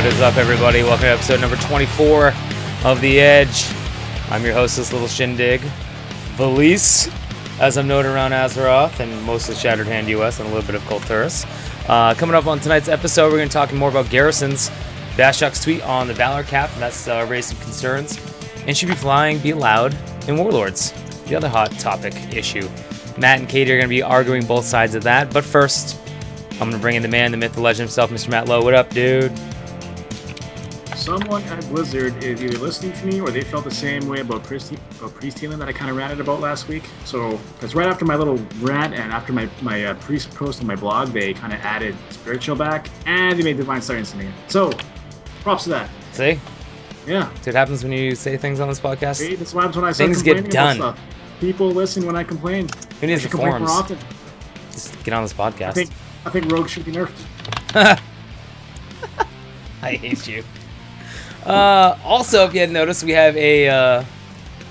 What is up, everybody? Welcome to episode number 24 of The Edge. I'm your host, this little shindig, Valise, as I'm known around Azeroth and most of the Shattered Hand US and a little bit of Kulturus. Coming up on tonight's episode, we're going to talk more about Garrison's Bashok's tweet on the Valor cap, and that's raised some concerns. And should be flying be allowed in Warlords, the other hot topic issue. Matt and Katie are going to be arguing both sides of that, but first, I'm going to bring in the man, the myth, the legend himself, Mr. Matt Lowe. What up, dude? Someone at Blizzard is either listening to me or they felt the same way about priest healing that I kind of ranted about last week. So, because right after my little rant and after my priest post on my blog, they kind of added spiritual back and they made divine science in it. So, props to that. See? Yeah. See what happens when you say things on this podcast? See, that's what happens when I start things get done. About stuff. People listen when I complain. Who needs the forums? More often. Just get on this podcast. I think Rogue should be nerfed. I hate you. Also, if you hadn't noticed, we have a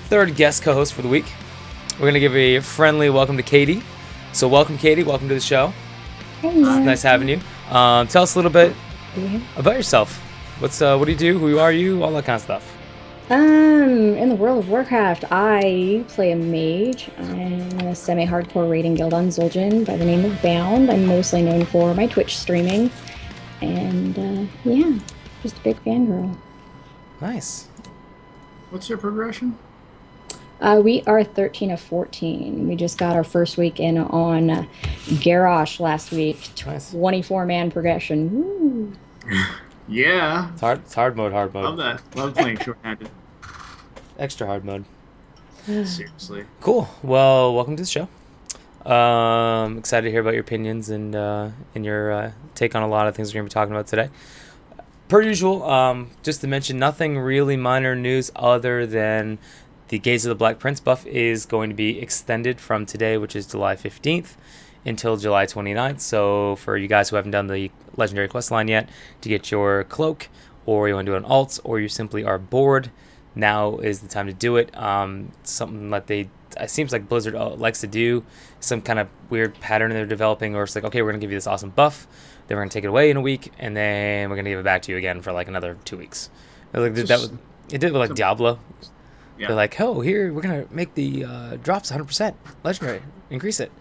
third guest co-host for the week. We're going to give a friendly welcome to Katie. So welcome, Katie. Welcome to the show. Hello. Nice having you. Tell us a little bit about yourself. What do you do? Who are you? All that kind of stuff. In the World of Warcraft, I play a mage. I'm in a semi-hardcore raiding guild on Zul'jin by the name of Bound. I'm mostly known for my Twitch streaming. And, yeah, just a big fangirl. Nice. What's your progression? We are 13 of 14. We just got our first week in on Garrosh last week. Nice. 24-man progression. Woo. Yeah. It's hard mode. Love that. Love playing short-handed. Extra hard mode. Seriously. Cool. Well, welcome to the show. Excited to hear about your opinions and your take on a lot of things we're going to be talking about today. Per usual, just to mention, nothing really minor news other than the Gaze of the Black Prince buff is going to be extended from today, which is July 15th, until July 29th. So for you guys who haven't done the Legendary Quest line yet, to get your cloak, or you want to do an alt, or you simply are bored, now is the time to do it. Something that it seems like Blizzard likes to do, some kind of weird pattern they're developing, or it's like, okay, we're going to give you this awesome buff, then we're going to take it away in a week, and then we're going to give it back to you again for like another 2 weeks. It did with like Diablo. Yeah. They're like, oh, here, we're going to make the drops 100% legendary, increase it.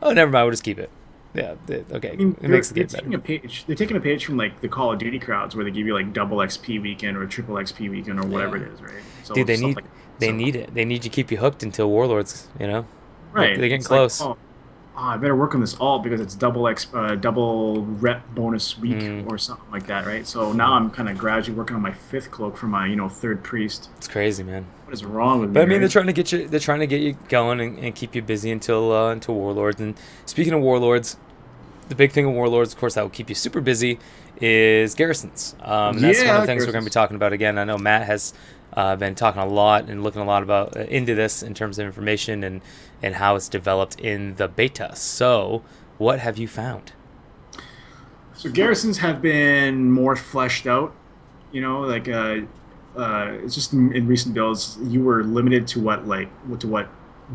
Oh, never mind, we'll just keep it. Yeah, okay. I mean, it makes the game better. They're taking a page from like the Call of Duty crowds where they give you like double XP weekend or triple XP weekend or whatever it is, right? So dude, they need it. They need to keep you hooked until Warlords, you know? Right. They're getting close. Like, I better work on this alt because it's double rep bonus week or something like that, right? So now I'm kind of gradually working on my 5th cloak for my, third priest. It's crazy, man. What is wrong with me? But I mean, right? they're trying to get you going and keep you busy until Warlords. And speaking of Warlords, the big thing of Warlords, of course, that will keep you super busy is Garrisons. And that's one of the things we're going to be talking about again. I know Matt has been talking a lot and looking a lot about into this in terms of information and how it's developed in the beta. So, what have you found? So Garrisons have been more fleshed out. It's just in recent builds, you were limited to what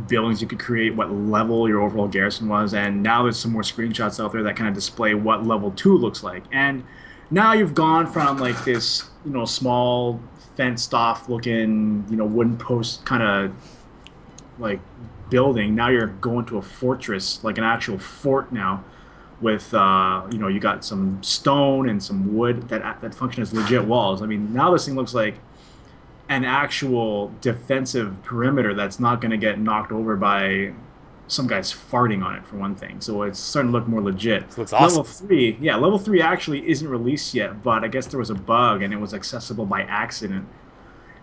buildings you could create, what level your overall garrison was, and now there's some more screenshots out there that kind of display what level 2 looks like. And now you've gone from like this, small fenced off looking, wooden post kind of like building. Now you're going to a fortress, like an actual fort now, with you got some stone and some wood that function as legit walls. I mean, now this thing looks like an actual defensive perimeter that's not going to get knocked over by some guys farting on it, for one thing. So it's starting to look more legit. It looks awesome. Level 3 actually isn't released yet, but I guess there was a bug and it was accessible by accident.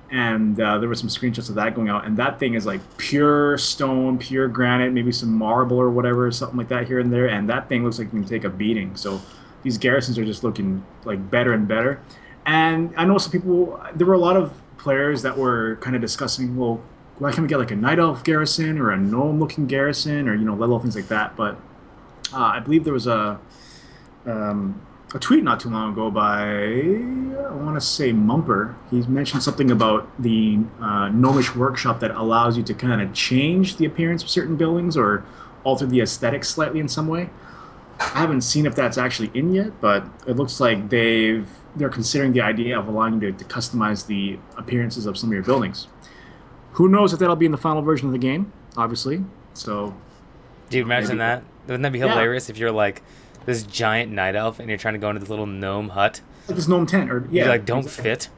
And there were some screenshots of that going out, and that thing is like pure stone, pure granite, maybe some marble or whatever, something like that here and there, and that thing looks like it can take a beating. So these garrisons are just looking like better and better. And I know some people, there were a lot of players that were kind of discussing, well, why can't we get like a night elf garrison or a gnome looking garrison, or level things like that. But I believe there was a tweet not too long ago by, I want to say Mumper. He mentioned something about the Gnomish workshop that allows you to kind of change the appearance of certain buildings or alter the aesthetics slightly in some way. I haven't seen if that's actually in yet, but it looks like they're considering the idea of allowing you to customize the appearances of some of your buildings. Who knows if that'll be in the final version of the game, obviously. So, Dude, imagine maybe. that. Wouldn't that be Yeah, hilarious if you're like this giant night elf and you're trying to go into this little gnome hut? like this gnome tent, or You yeah, like don't exactly.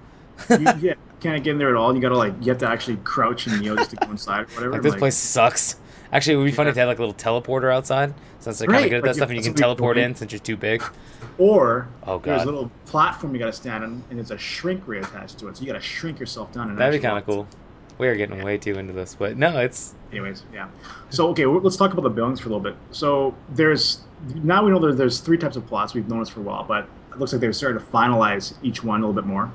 fit. Yeah, can't get in there at all. You gotta like you have to actually crouch and kneel just to go inside or whatever. Like And, this like, place sucks. Actually, it would be funny yeah. if they had like a little teleporter outside, since they're kind of Right, good at like that stuff, and you that's can what we teleport going. in since you're too big. Or Oh there's a god, little platform you gotta stand on, and there's a shrink ray attached to it, so you gotta shrink yourself down and that'd be actually kind of walk. cool. We are getting Yeah. way too into this, but no, it's Anyways, yeah. So okay, let's talk about the buildings for a little bit. So there's now we know there's three types of plots. We've known this for a while, but it looks like they've started to finalize each one a little bit more.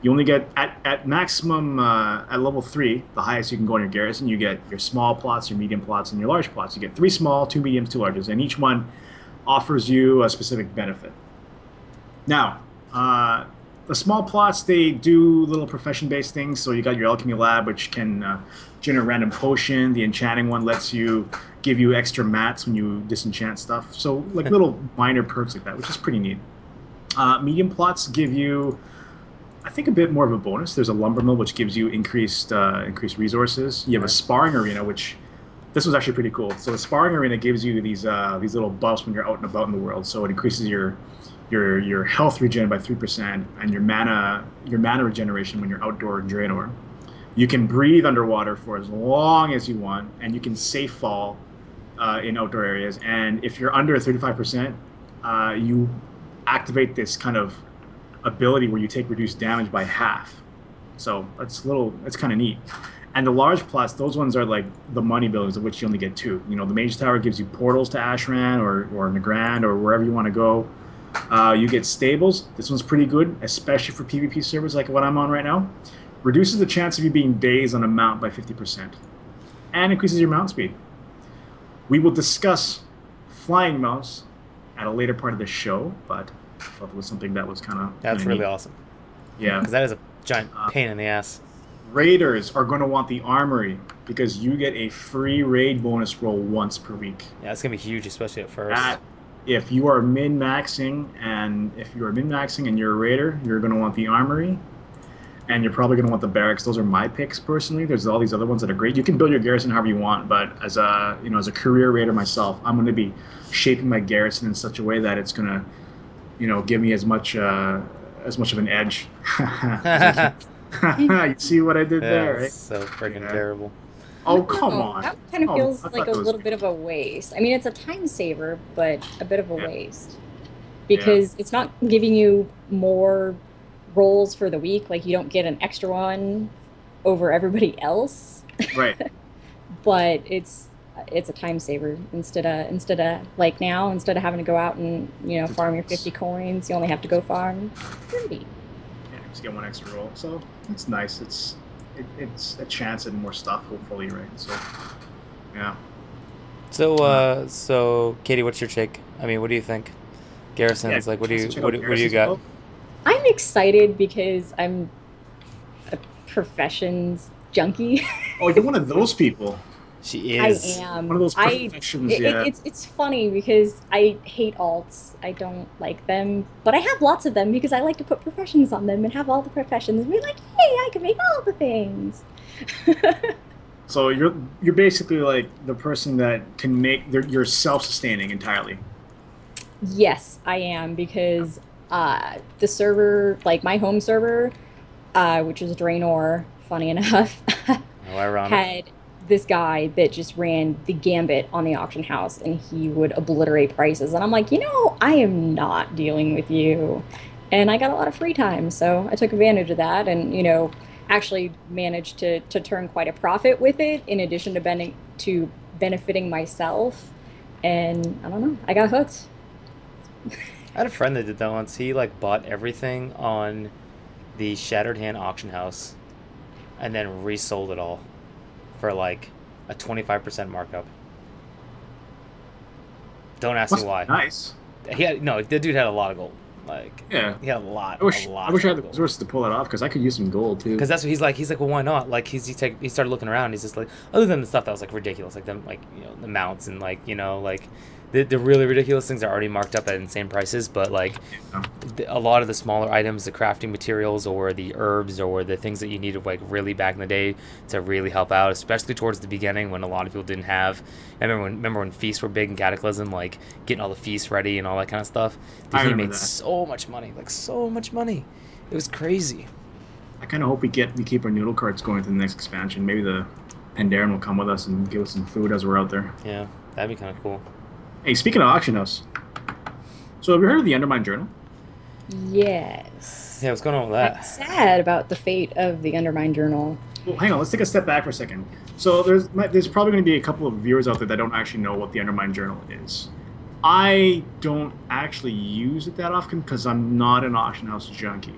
You only get at maximum at level 3, the highest you can go in your garrison. You get your small plots, your medium plots, and your large plots. You get 3 small, 2 mediums, 2 larges, and each one offers you a specific benefit. Now, the small plots, they do little profession-based things. So you got your alchemy lab, which can generate random potion. The enchanting one lets you give you extra mats when you disenchant stuff. So like little minor perks like that, which is pretty neat. Medium plots give you, I think, a bit more of a bonus. There's a lumber mill, which gives you increased resources. You have a sparring arena, which this was actually pretty cool. So the sparring arena gives you these little buffs when you're out and about in the world. So it increases your health regen by 3% and your mana regeneration when you're outdoor in Draenor. You can breathe underwater for as long as you want, and you can safe fall in outdoor areas. And if you're under 35%, you activate this kind of ability where you take reduced damage by half. So it's kind of neat. And the large plots, those ones are like the money buildings, of which you only get 2. You know, the Mage Tower gives you portals to Ashran or Nagrand or wherever you want to go. You get stables. This one's pretty good, especially for PvP servers like what I'm on right now. Reduces the chance of you being dazed on a mount by 50%. And increases your mount speed. We will discuss flying mounts at a later part of the show, but I thought it was something that was kind of that's really neat. awesome Yeah. because that is a giant pain in the ass. Raiders are going to want the armory because you get a free raid bonus roll once per week. Yeah, it's gonna be huge, especially at first. That, if you are min-maxing and you're a raider, you're going to want the armory, and you're probably going to want the barracks. Those are my picks personally. There's all these other ones that are great. You can build your garrison however you want, but as a career raider myself, I'm going to be shaping my garrison in such a way that it's going to, give me as much of an edge. You see what I did there, Yeah, right? it's so freaking Yeah. terrible. Oh, come on. That kind of Oh, feels I like thought a that was little bit of a waste. I mean, it's a time saver, but a bit of a Yeah. waste. Because it's not giving you more rolls for the week. Like, you don't get an extra one over everybody else. right. But it's a time saver. Instead of like now, instead of having to go out and, farm your 50 coins, you only have to go farm 30. Yeah, just get one extra roll. So it's nice. It's a chance at more stuff, hopefully, right? So, yeah. So Katie, what's your take? I mean, what do you think? Garrison's Yeah, like, what do check you out what do you Garrison's got? build. I'm excited because I'm a professions junkie. Oh, you're one of those people. She I is. am. One of those perfections, yeah. It's funny because I hate alts. I don't like them, but I have lots of them because I like to put professions on them and have all the professions and be like, hey, I can make all the things. So you're basically like the person that can you're self-sustaining entirely. Yes, I am because the server, like my home server, which is Draenor, funny enough, Oh, ironic. had this guy that just ran the gambit on the auction house and he would obliterate prices. And I'm like, I am not dealing with you. And I got a lot of free time, so I took advantage of that and, actually managed to turn quite a profit with it in addition to benefiting myself. And I don't know, I got hooked. I had a friend that did that once. He like bought everything on the Shattered Hand auction house and then resold it all for like a 25% markup. Don't ask me why. Nice. The dude had a lot of gold. Like, Yeah. he had a lot. I wish I had the of gold. resources to pull that off because I could use some gold too. Because that's what he's like. He's like, well, why not? Like, he started looking around. He's just like, other than the stuff that was like ridiculous, like the mounts and like The really ridiculous things are already marked up at insane prices, but like a lot of the smaller items, the crafting materials or the herbs or the things that you needed like really back in the day to really help out, especially towards the beginning when a lot of people didn't have. I remember when feasts were big in Cataclysm, like getting all the feasts ready and all that kind of stuff. He made so much money, like so much money. It was crazy. I kind of hope we keep our noodle carts going to the next expansion. Maybe the Pandaren will come with us and give us some food as we're out there. Yeah, that'd be kind of cool. Hey, speaking of auction house, so have you heard of the Undermine Journal? Yes. Yeah, what's going on with that? I'm sad about the fate of the Undermine Journal. Well, hang on. Let's take a step back for a second. So there's probably going to be a couple of viewers out there that don't actually know what the Undermine Journal is. I don't actually use it that often because I'm not an auction house junkie.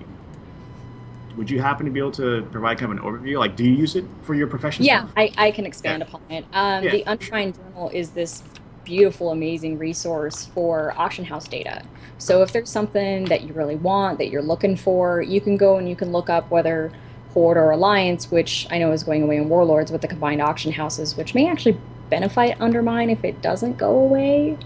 Would you happen to be able to provide kind of an overview? Like, do you use it for your professional stuff? I can expand upon it. The Undermine Journal is this beautiful, amazing resource for auction house data. So if there's something that you really want, that you're looking for, you can go and you can look up whether Horde or Alliance, which I know is going away in Warlords with the combined auction houses, which may actually benefit Undermine if it doesn't go away.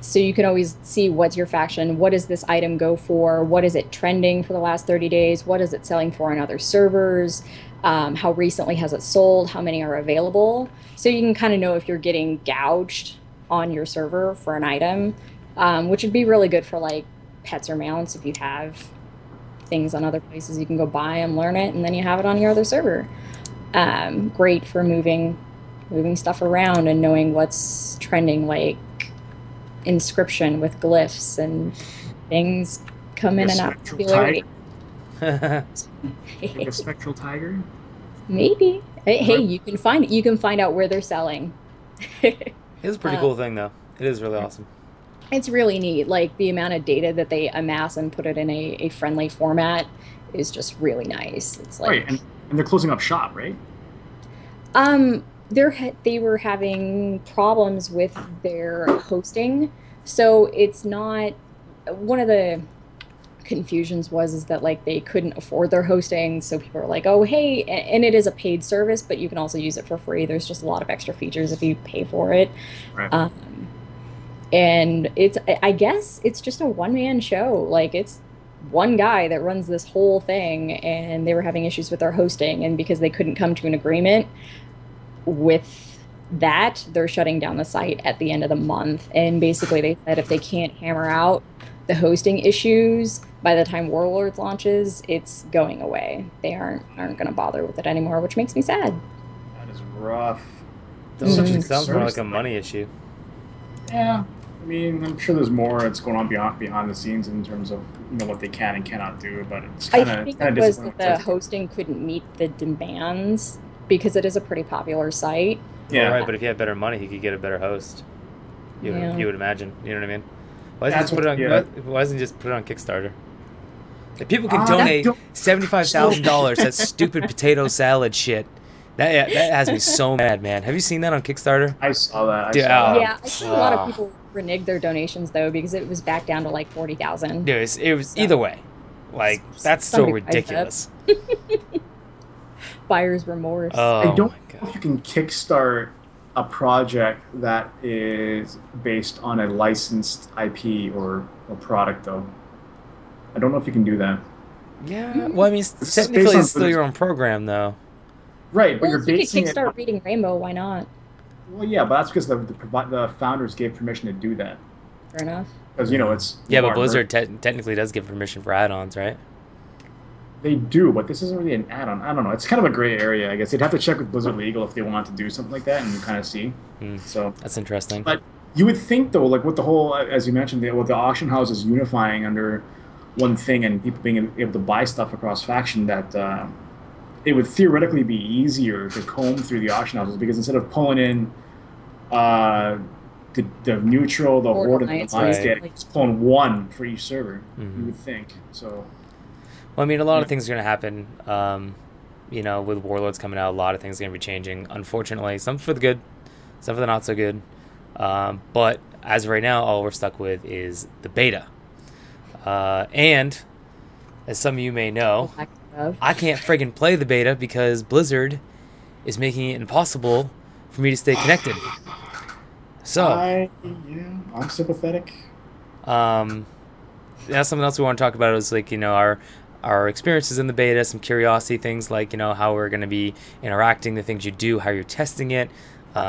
So you can always see what's your faction, what does this item go for, what is it trending for the last 30 days, what is it selling for on other servers, how recently has it sold, how many are available. So you can kind of know if you're getting gouged on your server for an item, which would be really good for like pets or mounts if you have things on other places you can go buy and learn it, and then you have it on your other server. Great for moving stuff around and knowing what's trending, like inscription with glyphs and things come in and out of popularity. Like a spectral tiger? Maybe. Hey, you can find out where they're selling. It's a pretty cool thing though. It is really awesome. It's really neat. Like the amount of data that they amass and put it in a friendly format is just really nice. It's like, right, and they're closing up shop, right? They were having problems with their hosting, so it's not. One of the confusions is that like they couldn't afford their hosting, so people are like, oh hey, and it is a paid service, but you can also use it for free. There's just a lot of extra features if you pay for it. Right. And I guess it's just a one-man show. Like it's one guy that runs this whole thing, and they were having issues with their hosting, and because they couldn't come to an agreement with that, they're shutting down the site at the end of the month. And basically they said if they can't hammer out the hosting issues by the time Warlords launches, it's going away. They aren't going to bother with it anymore, which makes me sad. That is rough. It sounds more like a money issue. Yeah. I mean, I'm sure there's more that's going on behind the scenes in terms of what they can and cannot do, but it's kind of I think it was that the hosting couldn't meet the demands because it is a pretty popular site. Yeah, well, right. But if you had better money, he could get a better host. You would imagine. You know what I mean? Why doesn't he just put it on Kickstarter? If people can donate $75,000, that stupid potato salad shit. That has me so mad, man. Have you seen that on Kickstarter? I saw that. I saw a lot of people reneged their donations though because it was back down to like 40,000. Dude, it was either way. Like that's so ridiculous. Buyer's remorse. I don't know if you can kickstart a project that is based on a licensed IP or a product though. I don't know if you can do that. Yeah. Well, I mean, technically it's still your own program though. Right, but well, you're basing it. Kickstart Reading Rainbow. Why not? Well, yeah, but that's because the founders gave permission to do that. Fair enough. Because it's but Blizzard technically does give permission for add-ons, right? They do, but this isn't really an add-on. I don't know. It's kind of a gray area, I guess. They'd have to check with Blizzard Legal if they want to do something like that, and you kind of see. So that's interesting. But you would think, though, like with the whole, as you mentioned, with the auction houses unifying under one thing and people being able to buy stuff across faction, that it would theoretically be easier to comb through the auction houses because instead of pulling in the neutral, the Horde, and the Alliance data, it's pulling one for each server. You would think so. Well, I mean, a lot of things are going to happen. With Warlords coming out, a lot of things are going to be changing. Unfortunately, some for the good, some for the not so good. But as of right now, all we're stuck with is the beta. And as some of you may know, I can't friggin' play the beta because Blizzard is making it impossible for me to stay connected. So, I'm sympathetic. that's something else we want to talk about is like, our experiences in the beta, some curiosity things like, how we're going to be interacting, the things you do, how you're testing it,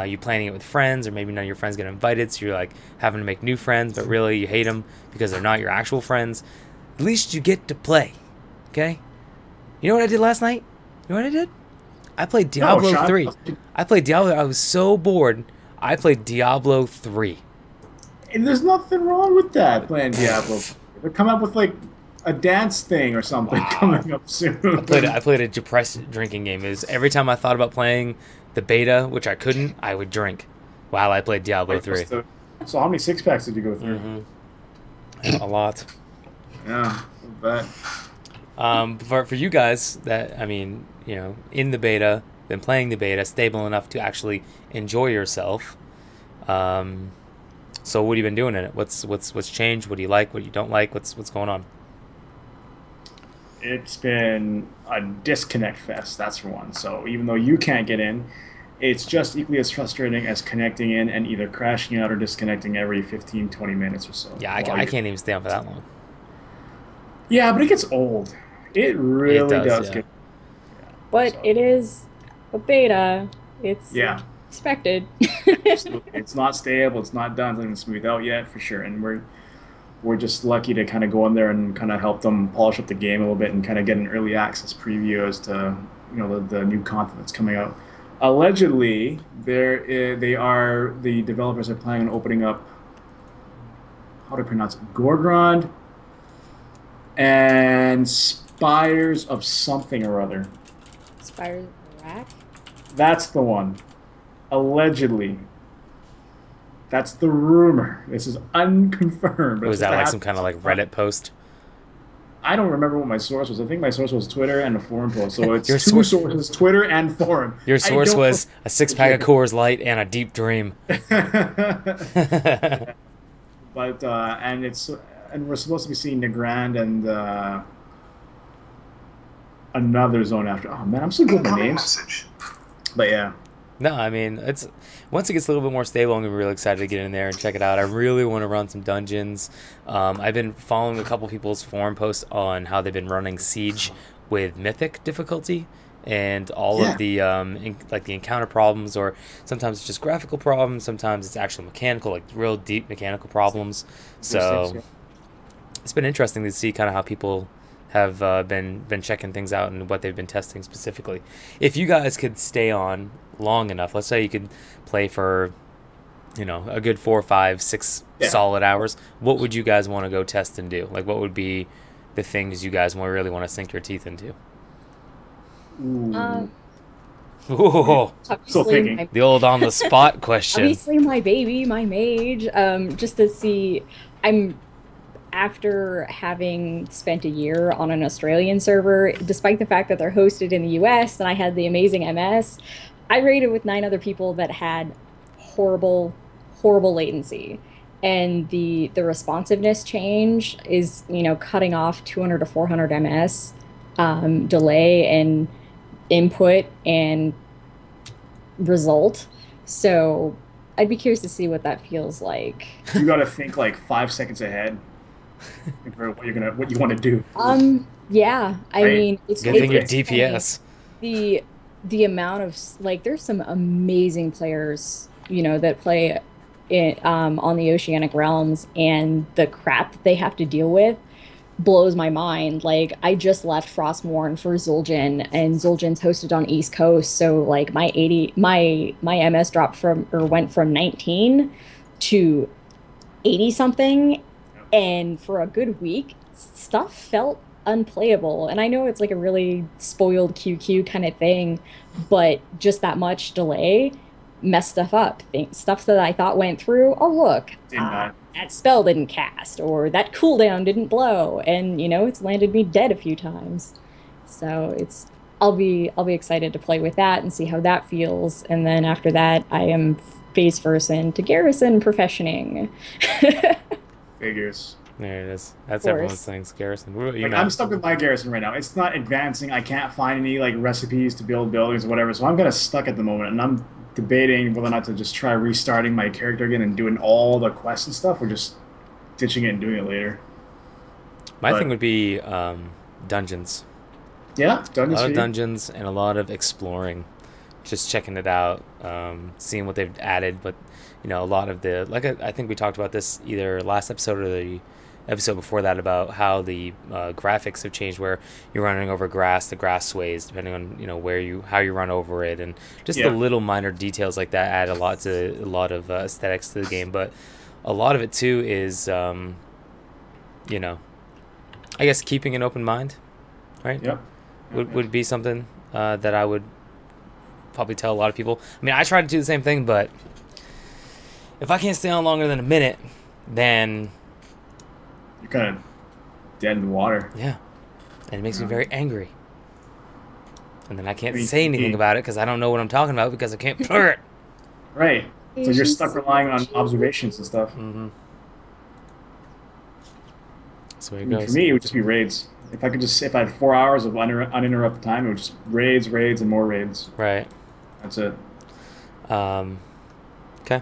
you planning it with friends, or maybe none of your friends get invited, so you're like having to make new friends, but really you hate them because they're not your actual friends. At least you get to play, okay? You know what I did last night? You know what I did? I played Diablo 3. I played Diablo. I was so bored. I played Diablo 3. And there's nothing wrong with that, playing Diablo. They'll come up with like a dance thing or something coming up soon. I played a depressed drinking game. It was every time I thought about playing the beta, which I couldn't, I would drink while I played Diablo 3. So how many six-packs did you go through? A lot. Yeah, I bet. For you guys that, in the beta, been playing the beta, stable enough to actually enjoy yourself. So what have you been doing in it? What's changed? What do you like? What you don't like? What's going on? It's been a disconnect fest, that's for one. So even though you can't get in, it's just equally as frustrating as connecting in and either crashing out or disconnecting every 15, 20 minutes or so. Yeah, I can't even stay on for that long. Yeah, but it gets old. It really does yeah. get. But it is a beta. It's expected. It's not stable. It's not done. It's not even smooth out yet for sure. And we're just lucky to kind of go in there and kind of help them polish up the game a little bit and kind of get an early access preview as to the new content that's coming out. Allegedly, the developers are planning on opening up, how to pronounce it, Gorgrond and Spires of something or other. Spires of Iraq? That's the one. Allegedly. That's the rumor. This is unconfirmed. Was that like some kind of like Reddit post? I don't remember what my source was. I think my source was Twitter and a forum post. So it's Your sources, Twitter and forum. Your source was a 6-pack of Coors Light and a deep dream. But and we're supposed to be seeing Negrand and another zone after. Oh man, I'm so good with names. But yeah. No, it's once it gets a little bit more stable, I'm gonna be really excited to get in there and check it out. I really want to run some dungeons. I've been following a couple people's forum posts on how they've been running Siege with Mythic difficulty and all of the the encounter problems, or sometimes it's just graphical problems, sometimes it's actually mechanical, like real deep mechanical problems. So it's been interesting to see kind of how people have been checking things out and what they've been testing specifically. If you guys could stay on long enough, let's say you could play for a good 4, 5, 6 solid hours, what would you guys want to go test and do? Like, what would be the things you guys really want to sink your teeth into? Still thinking. The old on the spot question. Obviously my baby, my mage, just to see. After having spent a year on an Australian server, despite the fact that they're hosted in the US and I had the amazing MS, I raided with 9 other people that had horrible latency. And the responsiveness change is, cutting off 200 to 400 MS delay and input and result. So I'd be curious to see what that feels like. You got to think like 5 seconds ahead. For what you want to do. Yeah. I mean, it's good thing your DPS. The amount of there's some amazing players, that play on the Oceanic Realms, and the crap that they have to deal with blows my mind. Like, I just left Frostmourne for Zul'jin, and Zul'jin's hosted on East Coast, so like my MS dropped went from 19 to 80 something. And for a good week, stuff felt unplayable. And I know it's like a really spoiled QQ kind of thing, but just that much delay messed stuff up. Stuff that I thought went through, oh look, that spell didn't cast, or that cooldown didn't blow, and it's landed me dead a few times. So I'll be excited to play with that and see how that feels. And then after that, I am face first into Garrison professioning. Figures. There it is. That's everyone's things. Garrison. I'm stuck with my Garrison right now. It's not advancing. I can't find any recipes to build buildings or whatever. So I'm kind of stuck at the moment, and I'm debating whether or not to just try restarting my character again and doing all the quests and stuff, or just ditching it and doing it later. My But thing would be dungeons. yeah, A dungeons lot for of you. dungeons and a lot of exploring, just checking it out, seeing what they've added. But a lot of the I think we talked about this either last episode or the episode before that about how the graphics have changed, where you're running over grass, the grass sways depending on how you run over it, and just the Yeah, little minor details like that add a lot of aesthetics to the game. But a lot of it too is you know I guess keeping an open mind, right? yep. Yep, yep. Would be something that I would probably tell a lot of people. I mean, I try to do the same thing, but if I can't stay on longer than a minute, then You're kind of dead in the water. yeah, and it makes me Yeah. very angry. And then I can't I mean, say anything you- about it because I don't know what I'm talking about because I can't play it. Right. So you're Patience, stuck relying on patience. observations and stuff. Mm-hmm. That's the way I it mean, for goes. me, it would just be raids. If I had 4 hours of uninterrupted time, it would just raids, raids, and more raids. Right. That's it. Okay.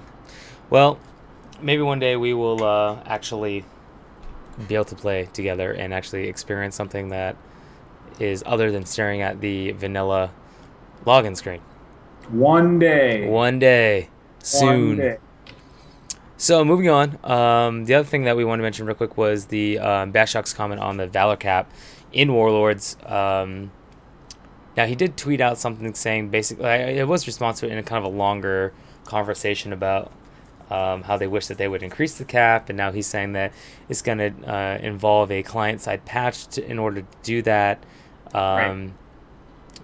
Well, maybe one day we will actually be able to play together and actually experience something that is other than staring at the vanilla login screen. One day. One day. Soon. One day. So moving on, the other thing that we wanted to mention real quick was the Bashok's comment on the Valor cap in Warlords. Now he did tweet out something saying basically it was response to it in a kind of a longer conversation about how they wish that they would increase the cap, and now he's saying that it's going to involve a client-side patch in order to do that. Right.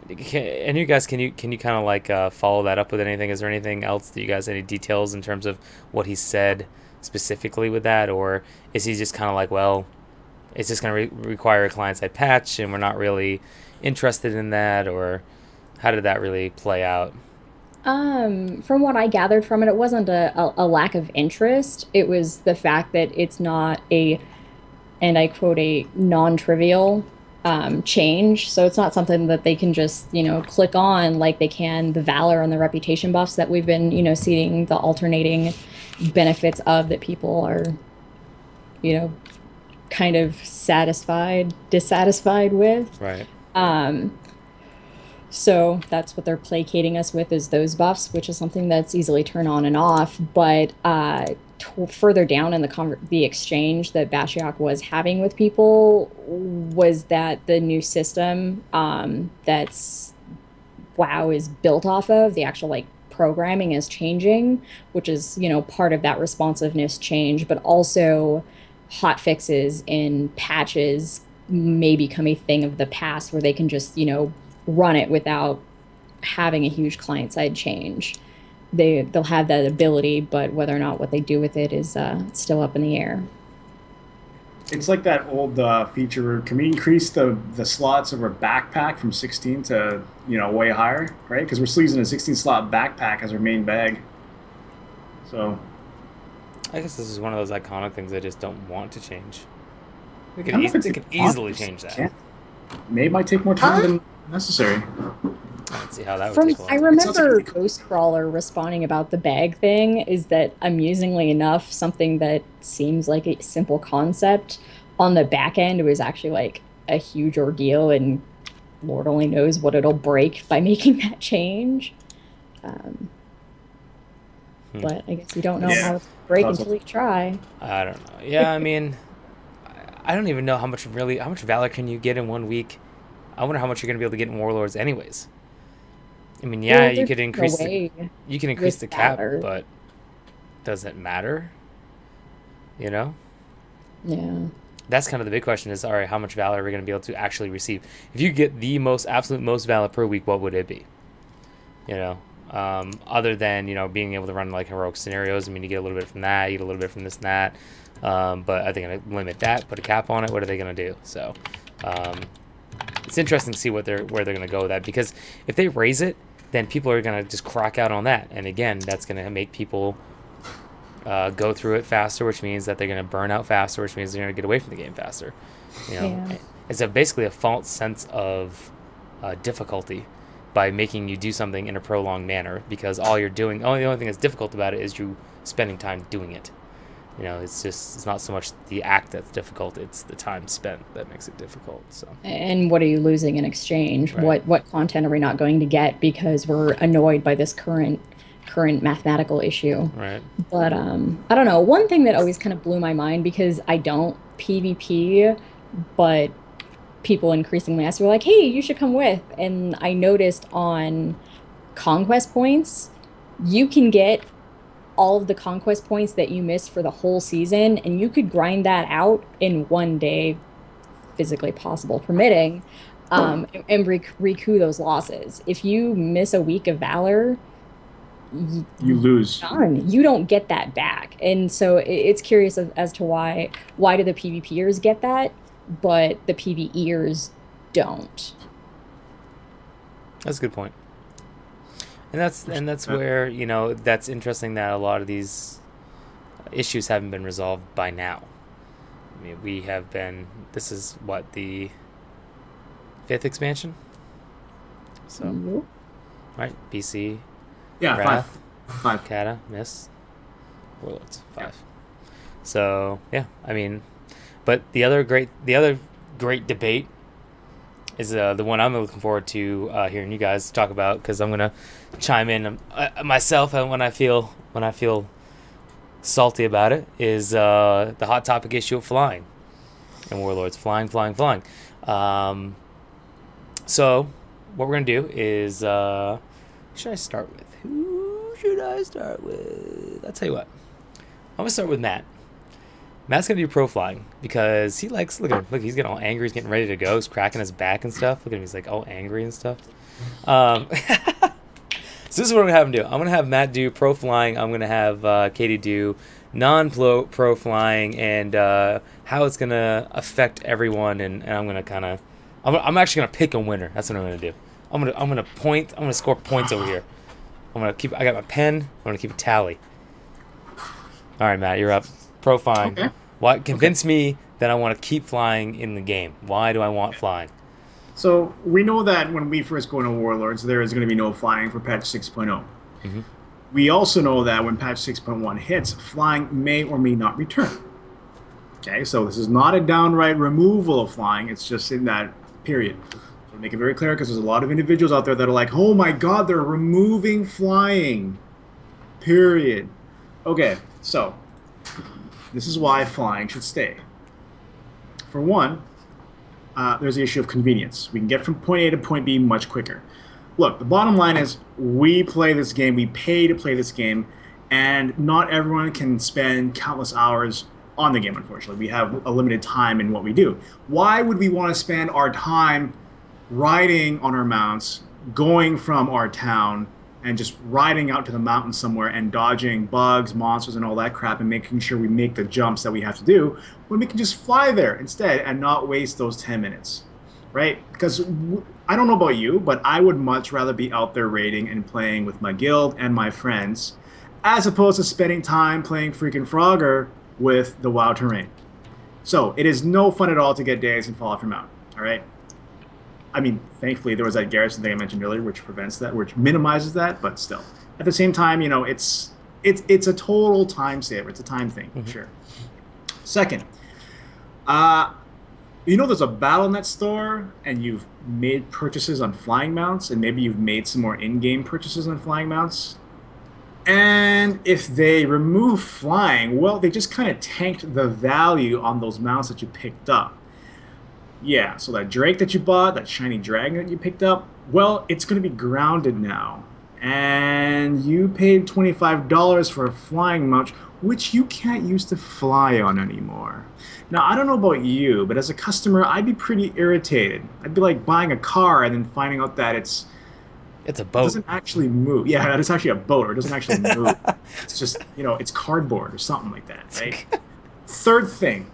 And you guys, can you kind of like follow that up with anything? Is there anything else that you guys, any details in terms of what he said specifically with that, or is he just kind of like, well, it's just going to require a client-side patch, and we're not really interested in that, or how did that really play out? From what I gathered from it, it wasn't a lack of interest. It was the fact that it's not and I quote, a non-trivial change. So it's not something that they can just, click on like they can the Valor and the reputation buffs that we've been, seeing the alternating benefits of, that people are, kind of dissatisfied with. Right. So that's what they're placating us with, is those buffs, which is something that's easily turned on and off. But further down in the exchange that Bashiok was having with people was that the new system that's WoW is built off of, the actual programming is changing, which is part of that responsiveness change, but also hot fixes and patches may become a thing of the past, where they can just run it without having a huge client-side change. They'll have that ability, but whether or not what they do with it is still up in the air. It's like that old feature. Can we increase the slots of our backpack from 16 to way higher, right? Because we're still using a 16 slot backpack as our main bag. So I guess this is one of those iconic things I just don't want to change. They I don't know if it's could easily change that. Maybe it might take more time than necessary. Let's see how that would From take a I while. It sounds remember like- Ghostcrawler responding about the bag thing, is that amusingly enough, something that seems like a simple concept on the back end was actually a huge ordeal, and Lord only knows what it'll break by making that change. But I guess you don't know Yeah. how it's break Puzzle. until you try. I don't know. Yeah, I mean, I don't even know how much Valor can you get in 1 week. I wonder how much you're gonna be able to get in Warlords, anyways. I mean, yeah, Well, you there's could no increase way you can increase with the cap, Valor. but does it matter? Yeah. That's kind of the big question: is all right, how much Valor are we gonna be able to actually receive? If you get the absolute most Valor per week, what would it be? Other than being able to run heroic scenarios. I mean, you get a little bit from that, you get a little bit from this and that. But are they going to limit that? Put a cap on it? What are they going to do? So, it's interesting to see where they're going to go with that, because if they raise it, then people are going to just crack out on that, and again, that's going to make people go through it faster, which means that they're going to burn out faster, which means they're going to get away from the game faster. Yeah. It's basically a false sense of difficulty by making you do something in a prolonged manner, because all you're doing, the only thing that's difficult about it is you spending time doing it. You know, it's not so much the act that's difficult, it's the time spent that makes it difficult. So. And what are you losing in exchange? Right. What content are we not going to get because we're annoyed by this current mathematical issue? Right. But I don't know. One thing that always kind of blew my mind, because I don't PvP, but people increasingly ask me like, "Hey, you should come with." And I noticed on conquest points, you can get all of the conquest points that you missed for the whole season, and you could grind that out in one day, physically possible permitting, and recoup those losses. If you miss a week of Valor, You lose. done. You don't get that back. And so it's curious as to why do the PvPers get that, but the PvEers don't. That's a good point. And that's where, you know, that's interesting that a lot of these issues haven't been resolved by now. I mean, we have been, this is what, the 5th expansion? So, Yep. right, BC, Yeah, Wrath, five. Kata, Mist, Warlords, 5. So, yeah, I mean, but the other great debate is the one I'm looking forward to hearing you guys talk about, because I'm gonna chime in myself, and when I feel salty about it, is the hot topic issue of flying and Warlords. Flying. So what we're gonna do is who should I start with? I'll tell you what. I'm gonna start with Matt. Matt's gonna do pro flying because he likes. Look at him. Look, he's getting all angry. He's getting ready to go. He's cracking his back and stuff. Look at him. He's like all angry and stuff. So this is what I'm gonna have him do. I'm gonna have Matt do pro flying. I'm gonna have Katie do non-pro flying, and how it's gonna affect everyone. And I'm gonna kind of. I'm actually gonna pick a winner. That's what I'm gonna do. I'm gonna score points over here. I got my pen. I'm gonna keep a tally. All right, Matt, you're up. Pro flying. Okay. Why convince me that I want to keep flying in the game? Why do I want flying? So we know that when we first go into Warlords, there is going to be no flying for patch 6.0. Mm-hmm. We also know that when patch 6.1 hits, flying may or may not return. Okay, so this is not a downright removal of flying. It's just in that period. So make it very clear, because there's a lot of individuals out there that are like, oh my god, they're removing flying. Period. Okay, so this is why flying should stay. For one, there's the issue of convenience. We can get from point A to point B much quicker. Look, the bottom line is we play this game, we pay to play this game, and not everyone can spend countless hours on the game, unfortunately. We have a limited time in what we do. Why would we want to spend our time riding on our mounts, going from our town, and just riding out to the mountain somewhere and dodging bugs, monsters, and all that crap, and making sure we make the jumps that we have to do, when we can just fly there instead and not waste those 10 minutes, right? Because I don't know about you, but I would much rather be out there raiding and playing with my guild and my friends, as opposed to spending time playing freaking Frogger with the WoW terrain. So it is no fun at all to get days and fall off your mount, all right? I mean, thankfully, there was that Garrison thing I mentioned earlier, which prevents that, which minimizes that, but still. At the same time, you know, it's a total time saver. It's a time thing, for sure. Second, you know there's a BattleNet store, and you've made purchases on flying mounts, and maybe you've made some more in-game purchases on flying mounts. And if they remove flying, well, they just kind of tanked the value on those mounts that you picked up. Yeah, so that Drake that you bought, that shiny dragon that you picked up, well, it's going to be grounded now. And you paid $25 for a flying mount, which you can't use to fly on anymore. Now, I don't know about you, but as a customer, I'd be pretty irritated. I'd be like buying a car and then finding out that it's a boat. It doesn't actually move. Yeah, it's actually a boat, or it doesn't actually move. It's just, you know, it's cardboard or something like that, right? Third thing.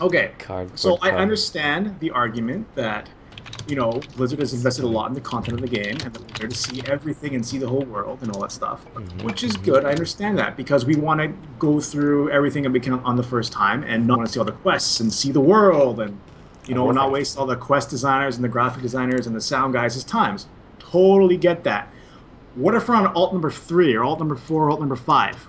Okay, so I understand the argument that, you know, Blizzard has invested a lot in the content of the game, and that we're there to see everything and see the whole world and all that stuff, which is good. I understand that, because we want to go through everything that we can on the first time, and not want to see all the quests and see the world, and, you know, not waste all the quest designers and the graphic designers and the sound guys' times. totally get that. What if we're on alt number 3 or alt number 4 or alt number 5?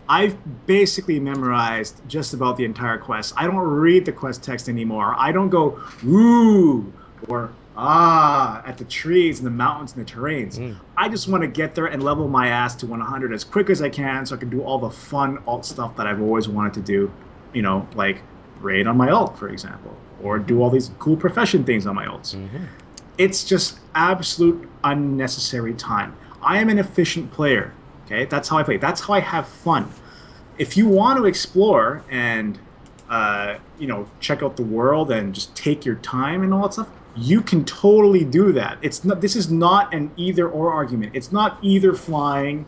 I've basically memorized just about the entire quest. I don't read the quest text anymore. I don't go, ooh, or ah, at the trees and the mountains and the terrains. I just want to get there and level my ass to 100 as quick as I can so I can do all the fun alt stuff that I've always wanted to do. You know, like raid on my alt, for example, or do all these cool profession things on my alts. It's just absolute unnecessary time. I am an efficient player. Okay, that's how I play. That's how I have fun. If you want to explore and you know, check out the world and just take your time and all that stuff, you can totally do that. It's not. This is not an either-or argument. It's not either flying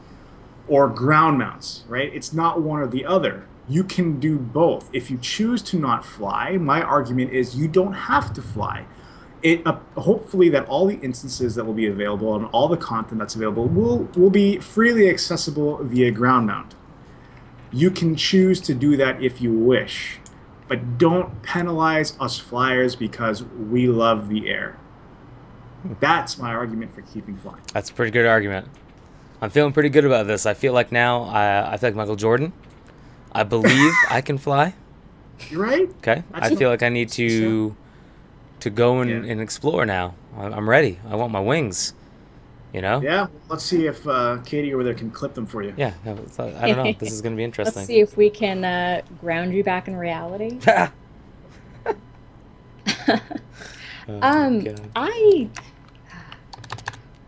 or ground mounts, right? It's not one or the other. You can do both. If you choose to not fly, my argument is you don't have to fly. It hopefully that all the instances that will be available and all the content that's available will be freely accessible via ground mount. You can choose to do that if you wish, but don't penalize us flyers because we love the air. That's my argument for keeping flying. That's a pretty good argument. I'm feeling pretty good about this. I feel like now I feel like Michael Jordan. I believe I can fly. You're right. Okay. I feel like I need to go and explore now. I'm ready. I want my wings. You know? Yeah. Let's see if Katie over there can clip them for you. Yeah. I don't know. This is going to be interesting. Let's see if we can ground you back in reality.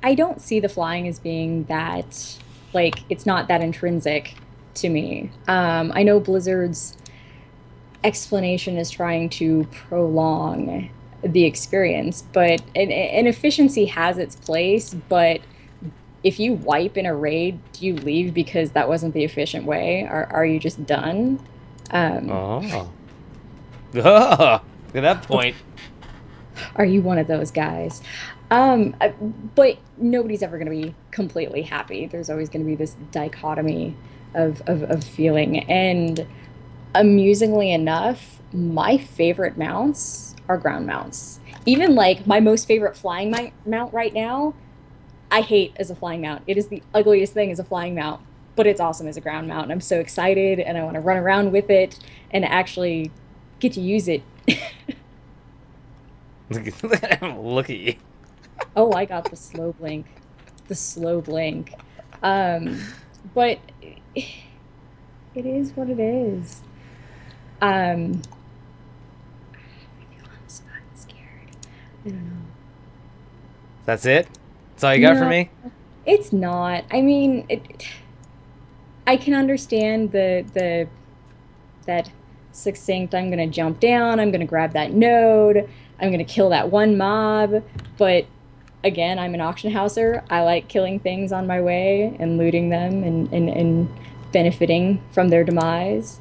I don't see the flying as being that, like, it's not that intrinsic to me. I know Blizzard's explanation is trying to prolong the experience, but and efficiency has its place, but if you wipe in a raid, do you leave because that wasn't the efficient way? Are you just done? At that point. Are you one of those guys? But nobody's ever going to be completely happy. There's always going to be this dichotomy of feeling. And amusingly enough, my favorite mounts are ground mounts. Even like my most favorite flying mount right now, I hate as a flying mount. It is the ugliest thing as a flying mount, but it's awesome as a ground mount. And I'm so excited and I want to run around with it and actually get to use it. Look at you. Oh, I got the slow blink. The slow blink. But it is what it is. I feel I'm scared. I don't know. That's it? That's all you got for me? It's not. I mean, I can understand that succinct, I'm going to jump down, I'm going to grab that node, I'm going to kill that one mob, but again, I'm an auction houser. I like killing things on my way and looting them and benefiting from their demise.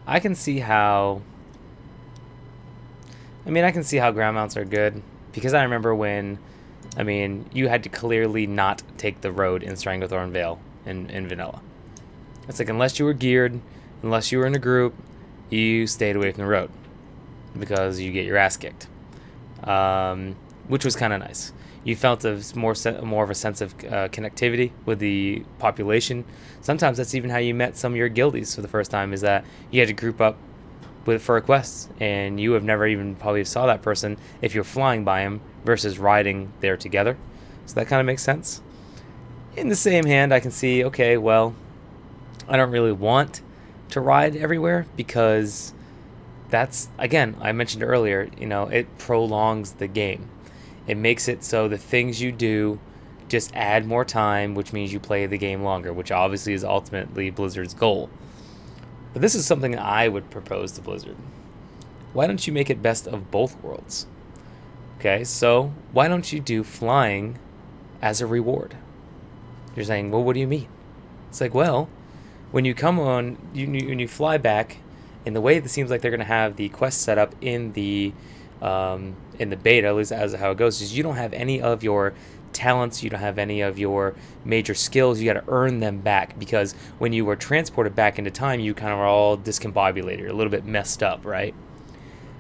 I can see how ground mounts are good, because I remember when, you had to clearly not take the road in Stranglethorn Vale in vanilla. It's like, unless you were geared, unless you were in a group, you stayed away from the road because you get your ass kicked, which was kind of nice. You felt more of a sense of connectivity with the population. Sometimes that's even how you met some of your guildies for the first time, is that you had to group up for a quest, and you have never even probably saw that person if you're flying by him versus riding there together. So that kind of makes sense. In the same hand, I can see, okay, well, I don't really want to ride everywhere, because that's, again, I mentioned earlier, it prolongs the game. It makes it so the things you do just add more time, which means you play the game longer, which obviously is ultimately Blizzard's goal. But this is something I would propose to Blizzard. Why don't you make it best of both worlds? Okay, so why don't you do flying as a reward? You're saying, well, what do you mean? It's like, well, when you come on, when you fly back, in the way it seems like they're going to have the quest set up in the beta, at least as how it goes, is you don't have any of your talents, you don't have any of your major skills. You got to earn them back, because when you were transported back into time, you kind of are all discombobulated, a little bit messed up, right?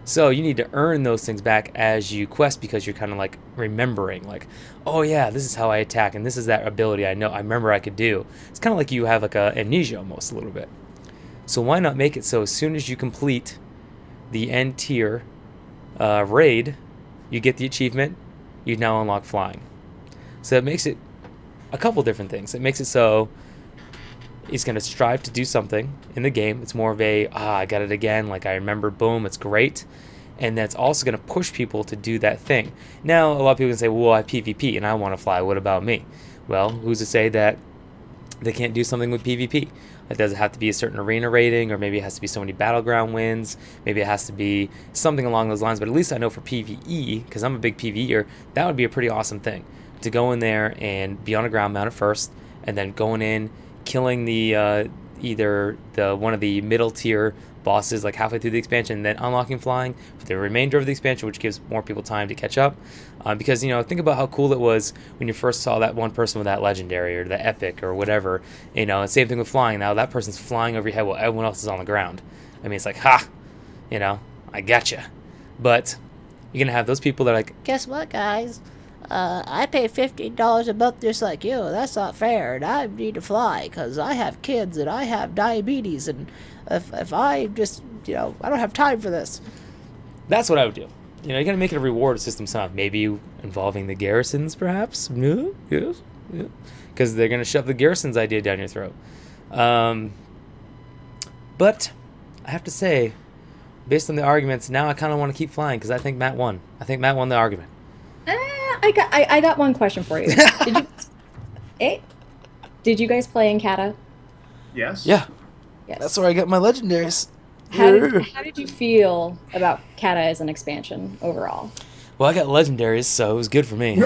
So you need to earn those things back as you quest, because you're kind of like remembering, like, oh yeah, this is how I attack, and this is that ability I know, I remember I could do. It's kind of like you have like a amnesia almost a little bit. So why not make it so as soon as you complete the end tier raid, you get the achievement, you now unlock flying. So it makes it a couple different things. It makes it so he's going to strive to do something in the game. It's more of a, I got it again, like I remember, boom, it's great. And that's also going to push people to do that thing. Now, a lot of people can say, well, I PvP and I want to fly. What about me? Well, who's to say that they can't do something with PvP? It doesn't have to be a certain arena rating, or maybe it has to be so many battleground wins. Maybe it has to be something along those lines. But at least I know for PvE, because I'm a big PvEer, that would be a pretty awesome thing. To go in there and be on a ground mount at first, and then going in, killing the either the one of the middle tier bosses like halfway through the expansion, and then unlocking flying for the remainder of the expansion, which gives more people time to catch up. Because, you know, think about how cool it was when you first saw that one person with that legendary or the epic or whatever. You know, and same thing with flying. Now that person's flying over your head while everyone else is on the ground. I mean, it's like, ha, you know, I gotcha. But you're gonna have those people that are like, Guess what, guys? I pay $15 a month just like you. That's not fair, and I need to fly because I have kids and I have diabetes, and if I just, you know, I don't have time for this. that's what I would do. You know, you're gonna make it a reward system somehow. Maybe involving the garrisons, perhaps. No, yes, yeah, because they're gonna shove the garrisons idea down your throat. But I have to say, based on the arguments, now I kind of want to keep flying because I think Matt won. I think Matt won the argument. I got one question for you. Did you guys play in Kata? Yes. Yeah, Yes. that's where I get my legendaries. How did you feel about Kata as an expansion overall? Well, I got legendaries, so it was good for me.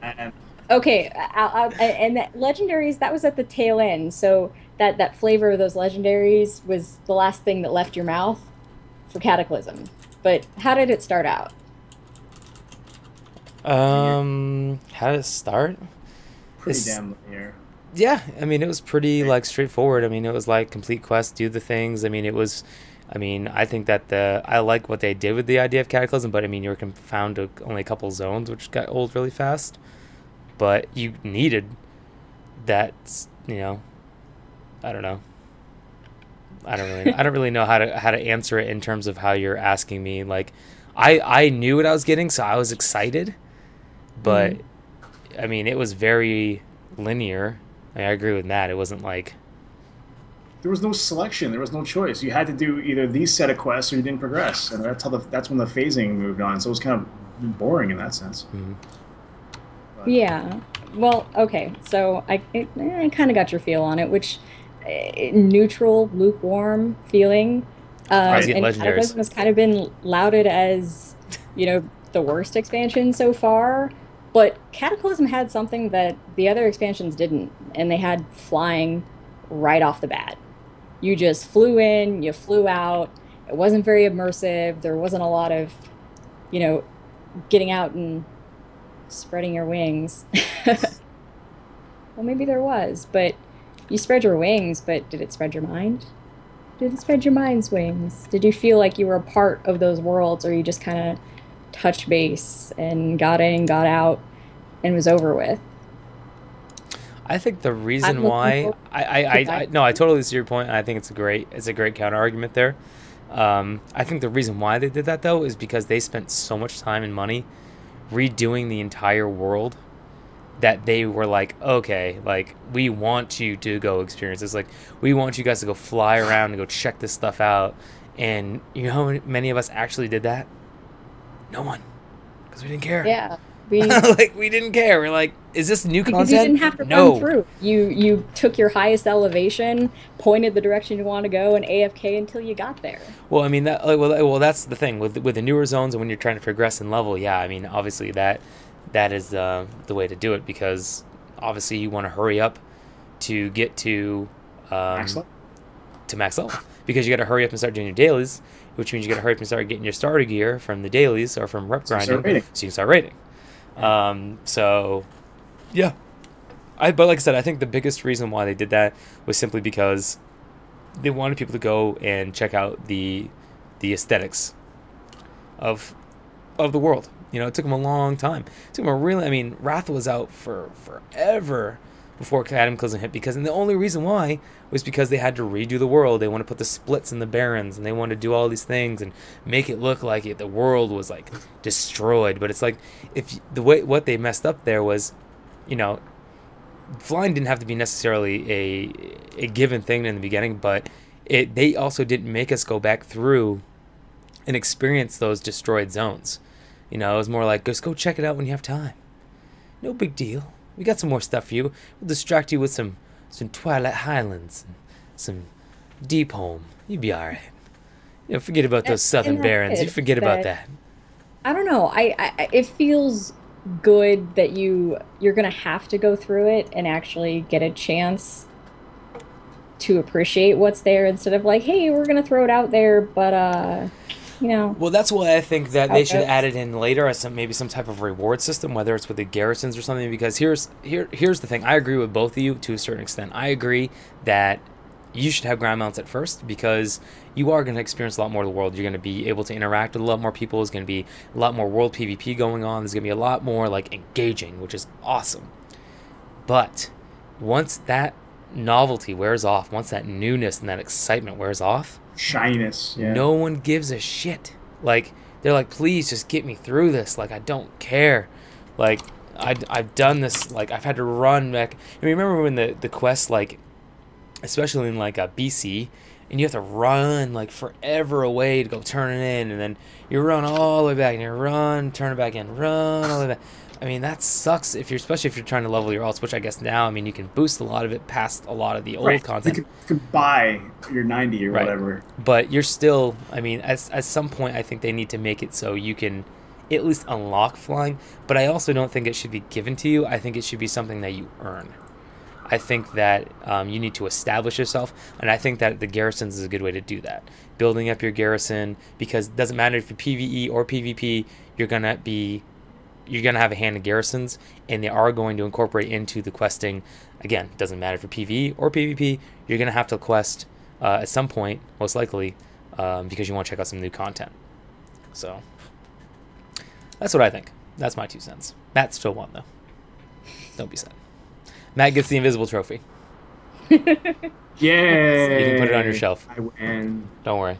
And Okay, and that legendaries, that was at the tail end, so that flavor of those legendaries was the last thing that left your mouth for Cataclysm. But how did it start out? How did it start? pretty It's- damn linear. Yeah, I mean, it was pretty like straightforward. I mean, it was like complete quest, do the things. I mean, it was, I mean, I think that I like what they did with the idea of Cataclysm, but I mean, you were confined to only a couple zones, which got old really fast. But you needed that, you know, I don't know. I don't really know how to answer it in terms of how you're asking me. Like, I knew what I was getting, so I was excited, but I mean, it was very linear. I mean, I agree with Matt. It wasn't like, There was no selection. There was no choice. You had to do either these set of quests or you didn't progress, and that's when the phasing moved on. So it was kind of boring in that sense. Yeah. Well, okay. So I kind of got your feel on it, which neutral, lukewarm feeling. I was getting And legendaries. Cataclysm has kind of been lauded as, you know, the worst expansion so far. But Cataclysm had something that the other expansions didn't, and they had flying right off the bat. You just flew in, you flew out. It wasn't very immersive. There wasn't a lot of, you know, getting out and spreading your wings. Well, maybe there was, but you spread your wings, but did it spread your mind? Did it spread your mind's wings? Did you feel like you were a part of those worlds, or you just kind of touched base and got in, got out, and was over with? I think the reason I'm looking why for- I no, I totally see your point, and I think it's a great counter argument there. I think the reason why they did that though is because they spent so much time and money redoing the entire world that they were like, okay, like, we want you to go experience this. Like, we want you guys to go fly around and go check this stuff out. And you know how many of us actually did that? No one, because we didn't care. Yeah, we Like, we didn't care. We're like, is this new because content? you didn't have to No. run through. You took your highest elevation, pointed the direction you want to go, and AFK until you got there. Well, I mean that. Well, that's the thing with the newer zones, and when you're trying to progress in level. Yeah, I mean, obviously that is the way to do it, because obviously you want to hurry up to get to Excellent. max level, because you got to hurry up and start doing your dailies, which means you got to hurry up and start getting your starter gear from the dailies or from rep So you grinding, start raiding. so you can start raiding. So yeah, but like I said, I think the biggest reason why they did that was simply because they wanted people to go and check out the the aesthetics of the world. You know, it took them a long time. It took them a really, I mean, Wrath was out for forever before Cataclysm hit, because, and the only reason why was because they had to redo the world. They want to put the splits in the barons, and they want to do all these things and make it look like the world was like destroyed. But it's like, if the way what they messed up there was, you know, flying didn't have to be necessarily a given thing in the beginning, but they also didn't make us go back through and experience those destroyed zones. You know, it was more like, just go check it out when you have time. No big deal. We got some more stuff for you. We'll distract you with some Twilight Highlands, and some Deep Home. You'll be all right. You know, forget about those Southern Barons. You forget about that. I don't know. It feels good that you're gonna have to go through it and actually get a chance to appreciate what's there, instead of like, hey, we're gonna throw it out there, but you know. Well, that's why I think that they should add it in later as maybe some type of reward system, whether it's with the garrisons or something. Because here's the thing. I agree with both of you to a certain extent. I agree that you should have ground mounts at first, because you are going to experience a lot more of the world. You're going to be able to interact with a lot more people. There's going to be a lot more world PvP going on. There's going to be a lot more like engaging, which is awesome. But once that novelty wears off, once that newness and that excitement wears off, shyness, yeah, no one gives a shit. Like, they're like, please just get me through this. Like, I don't care. Like, I've done this. Like, I've had to run back. I mean, remember when the quest, like, especially in like a BC, and you have to run like forever away to go turn it in, and then you run all the way back, and you run, turn it back in, run all the way back. I mean, that sucks especially if you're trying to level your alts, which I guess now, I mean, you can boost a lot of it past a lot of the old content. You could buy your 90 or whatever. But you're still, I mean, at some point, I think they need to make it so you can at least unlock flying. But I also don't think it should be given to you. I think it should be something that you earn. I think that you need to establish yourself, and I think that the garrisons is a good way to do that. Building up your garrison, because it doesn't matter if you're PvE or PvP, you're gonna have a hand in garrisons, and they are going to incorporate into the questing. Again, it doesn't matter if you're PvE or PvP, you're gonna have to quest at some point, most likely, because you want to check out some new content. So that's what I think. That's my 2 cents. Matt still won though. Don't be sad. Matt gets the invisible trophy. Yeah. So you can put it on your shelf. I win. Don't worry.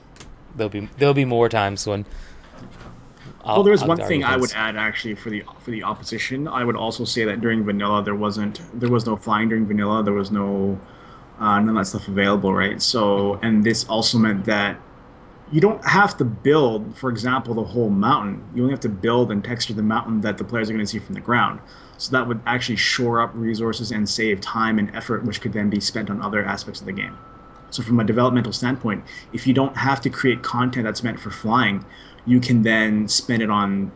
There'll be more times when. Well, there's one thing I would add actually for the opposition. I would also say that during vanilla there was no flying during vanilla. There was no none of that stuff available, right? So, and this also meant that you don't have to build, for example, the whole mountain. You only have to build and texture the mountain that the players are going to see from the ground. So that would actually shore up resources and save time and effort, which could then be spent on other aspects of the game. So from a developmental standpoint, if you don't have to create content that's meant for flying, you can then spend it on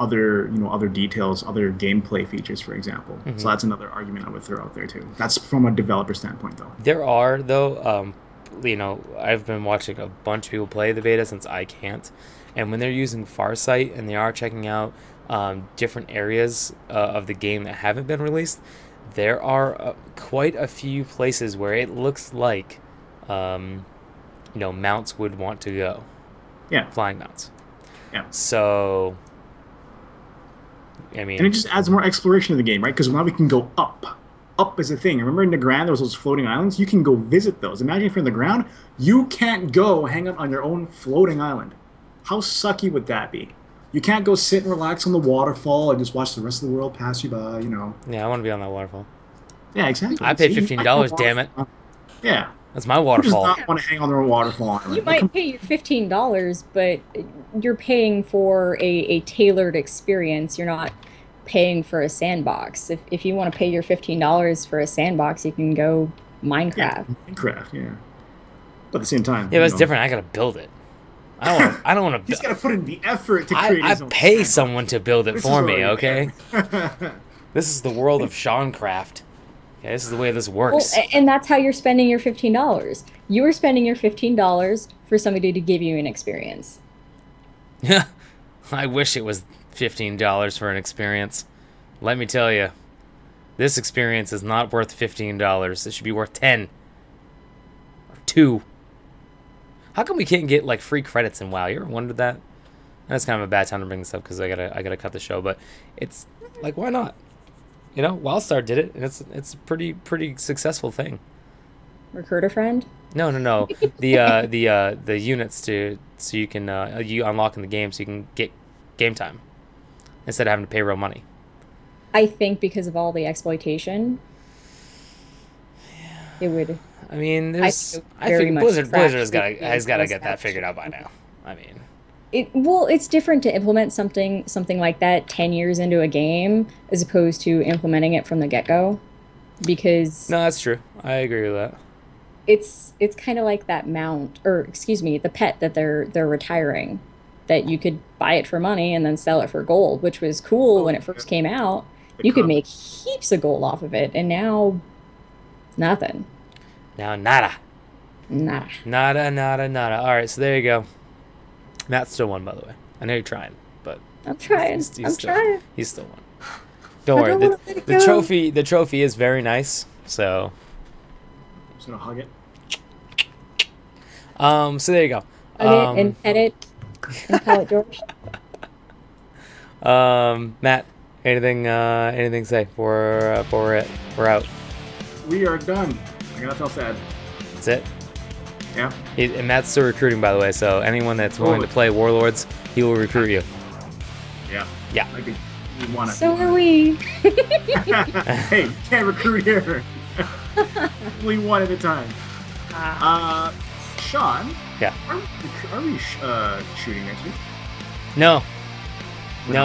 other details, other gameplay features, for example. Mm-hmm. So that's another argument I would throw out there too. That's from a developer standpoint, though. There are, though, I've been watching a bunch of people play the beta since I can't, and when they're using Farsight and they are checking out different areas of the game that haven't been released, there are quite a few places where it looks like mounts would want to go. Yeah, flying mounts. Yeah. So, I mean, and it just adds more exploration to the game, right? Because now we can go up. Up is a thing. Remember in the Grand, there was those floating islands. You can go visit those. Imagine if you're in the ground, you can't go hang out on your own floating island. How sucky would that be? You can't go sit and relax on the waterfall and just watch the rest of the world pass you by. Yeah, I want to be on that waterfall. Yeah, exactly. I paid $15. Damn it. Yeah. That's my waterfall. Who does not want to hang on their own waterfall island? You might pay your $15, but you're paying for a tailored experience. You're not paying for a sandbox. If you want to pay your $15 for a sandbox, you can go Minecraft. Yeah, Minecraft, yeah. But at the same time, yeah, but it's different. I gotta build it. I don't want to. He's gotta put in the effort to create. I pay someone to build it for me. Okay. This is the world of Seancraft. Yeah, this is the way this works. Well, and that's how you're spending your $15. You are spending your $15 for somebody to give you an experience. Yeah, I wish it was $15 for an experience. Let me tell you, this experience is not worth $15. It should be worth 10 or 2. How come we can't get like free credits in WoW? You ever wondered that? That's kind of a bad time to bring this up because I gotta cut the show. But it's like, why not? You know, WildStar did it, and it's a pretty successful thing. Recruiter friend? No. The units so you can you unlock in the game so you can get game time instead of having to pay real money. I think because of all the exploitation, it would. I mean, I very think much Blizzard has scratch got to the get that figured out by now. I mean, it's different to implement something like that 10 years into a game as opposed to implementing it from the get-go, because no, that's true. I agree with that. It's kind of like that mount, or excuse me, the pet that they're retiring, that you could buy it for money and then sell it for gold, which was cool when it first came out. You could make heaps of gold off of it, and now it's nothing. Now nada. Nada. Nada. All right, so there you go. Matt still won, by the way. I know you're trying, but I'm trying. I'm trying. He's still won. Don't worry. The trophy is very nice. So I'm just gonna hug it. So there you go. Hug it and pet it and call it George. Matt, anything to say before we're out? We are done. I got nothing else to add. That's it. Yeah. And Matt's still recruiting, by the way. So anyone that's willing to play Warlords, he will recruit you. Yeah. Yeah. I think we want it. So are we. Hey, can't recruit here. Only one at a time. Sean. Yeah. Are we shooting next week? No,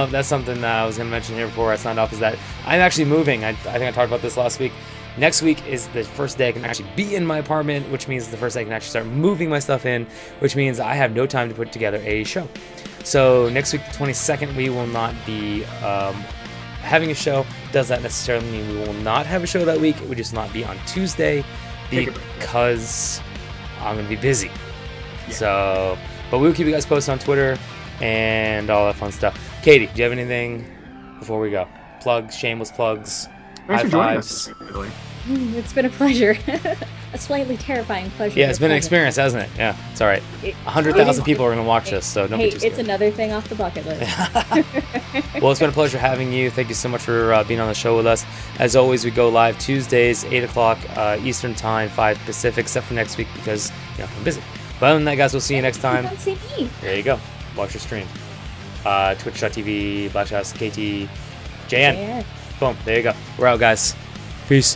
that's something I was going to mention here before I signed off, is that I'm actually moving. I think I talked about this last week. Next week is the first day I can actually be in my apartment, which means the first day I can actually start moving my stuff in, which means I have no time to put together a show. So next week, the 22nd, we will not be having a show. Does that necessarily mean we will not have a show that week? It would just not be on Tuesday because I'm going to be busy. Yeah. So, but we'll keep you guys posted on Twitter and all that fun stuff. Katie, do you have anything before we go? Plugs, shameless plugs, Thanks high for joining fives. us, by the way. It's been a pleasure. A slightly terrifying pleasure. Yeah, it's been an experience, hasn't it? Yeah, it's all right. 100,000 people are going to watch this, so don't be too scared. It's another thing off the bucket list. Well, it's been a pleasure having you. Thank you so much for being on the show with us. As always, we go live Tuesdays, 8 o'clock Eastern Time, 5 Pacific, except for next week because I'm busy. But other than that, guys, we'll see you next time. Don't see me. There you go. Watch your stream. Twitch.tv/KTJN. Boom. There you go. We're out, guys. Peace.